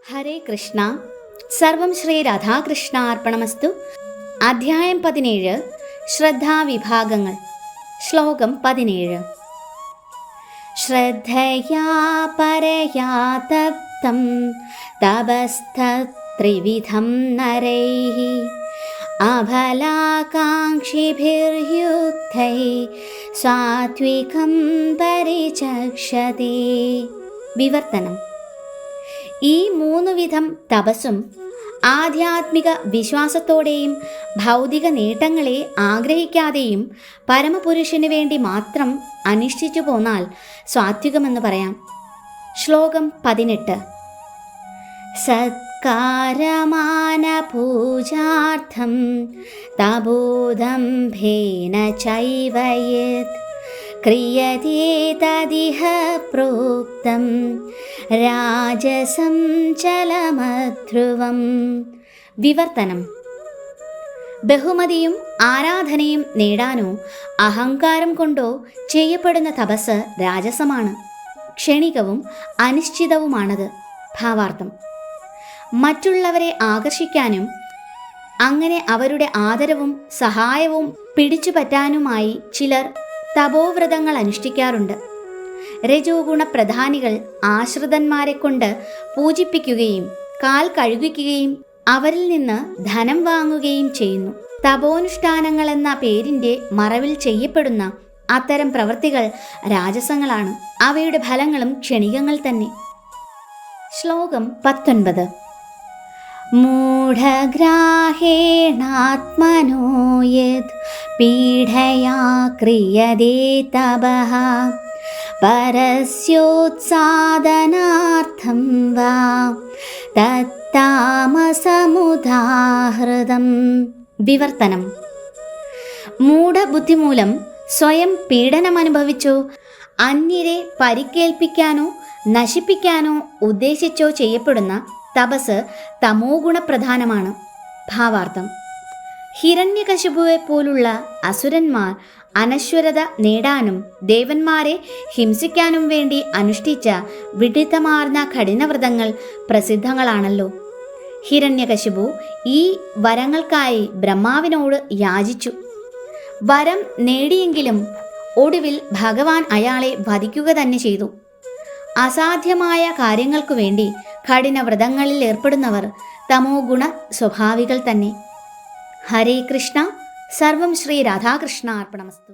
ഹരേ കൃഷ്ണ. സർവം ശ്രീ രാധാകൃഷ്ണാർപ്പണമസ്തു. അധ്യായം 17 ശ്രദ്ധാവിഭാഗങ്ങൾ. ശ്ലോകം 17. ശ്രദ്ധയാ പരയാ തപ്തം തപസ്ത്രിവിധം നരൈഃ അഫലാകാംക്ഷിഭിർയുക്തൈ സാത്വികം പരിചക്ഷതേ. വിവർത്തനം: ഈ 3 വിധം തപസ്സും ആധ്യാത്മിക വിശ്വാസത്തോടെയും ഭൗതിക നേട്ടങ്ങളെ ആഗ്രഹിക്കാതെയും പരമപുരുഷന് വേണ്ടി മാത്രം അനുഷ്ഠിച്ചു പോന്നാൽ സാത്വികമെന്ന് പറയാം. ശ്ലോകം 18. സത്കാരമാന പൂജാർത്ഥം തബോധംഭേന ചൈവ യത് ക്രിയതേ തദിഹ പ്രോക്തം രാജസം ചലമധ്രുവം. വിവർത്തനം: ബഹുമതിയും ആരാധനയും നേടാനോ അഹങ്കാരം കൊണ്ടോ ചെയ്യപ്പെടുന്ന തപസ് രാജസമാണ്. ക്ഷണികവും അനിശ്ചിതവുമാണത്. ഭാവാർത്ഥം: മറ്റുള്ളവരെ ആകർഷിക്കാനും അങ്ങനെ അവരുടെ ആദരവും സഹായവും പിടിച്ചുപറ്റാനുമായി ചിലർ തപോവ്രതങ്ങൾ അനുഷ്ഠിക്കാറുണ്ട്. രജോ ഗുണ പ്രധാനികൾ ആശ്രിതന്മാരെ കൊണ്ട് പൂജിപ്പിക്കുകയും കാൽ കഴുകിക്കുകയും അവരിൽ നിന്ന് ധനം വാങ്ങുകയും ചെയ്യുന്നു. തപോനുഷ്ഠാനങ്ങൾ എന്ന പേരിൻ്റെ മറവിൽ ചെയ്യപ്പെടുന്ന അത്തരം പ്രവൃത്തികൾ രാജസങ്ങളാണ്. അവയുടെ ഫലങ്ങളും ക്ഷണികങ്ങൾ തന്നെ. ശ്ലോകം 19. മൂഢഗ്രാഹേണാത്മനോ യത് പീഡയാ ക്രിയതേ തപഃ പരസ്യോത്സാദനാർത്ഥം വാ തത്താമസമുദാഹൃതം. വിവർത്തനം: മൂഢബുദ്ധി മൂലം സ്വയം പീഡനമനുഭവിച്ചോ അന്യരെ പരിക്കേൽപ്പിക്കാനോ നശിപ്പിക്കാനോ ഉദ്ദേശിച്ചോ ചെയ്യപ്പെടുന്ന തപസ് തമോ ഗുണപ്രധാനമാണ്. ഭാവാർത്ഥം: ഹിരണ്യകശിപുവെ പോലുള്ള അസുരന്മാർ അനശ്വരത നേടാനും ദേവന്മാരെ ഹിംസിക്കാനും വേണ്ടി അനുഷ്ഠിച്ച വിഡിത്തമാർന്ന കഠിനവ്രതങ്ങൾ പ്രസിദ്ധങ്ങളാണല്ലോ. ഹിരണ്യകശിപു ഈ വരങ്ങൾക്കായി ബ്രഹ്മാവിനോട് യാചിച്ചു. വരം നേടിയെങ്കിലും ഒടുവിൽ ഭഗവാൻ അയാളെ വധിക്കുക തന്നെ ചെയ്തു. അസാധ്യമായ കാര്യങ്ങൾക്കു വേണ്ടി കഠിനവ്രതങ്ങളിൽ ഏർപ്പെടുന്നവർ തമോ ഗുണ സ്വഭാവികൾ തന്നെ. ഹരേ കൃഷ്ണ. സർവം ശ്രീ രാധാകൃഷ്ണാർപ്പണമസ്തു.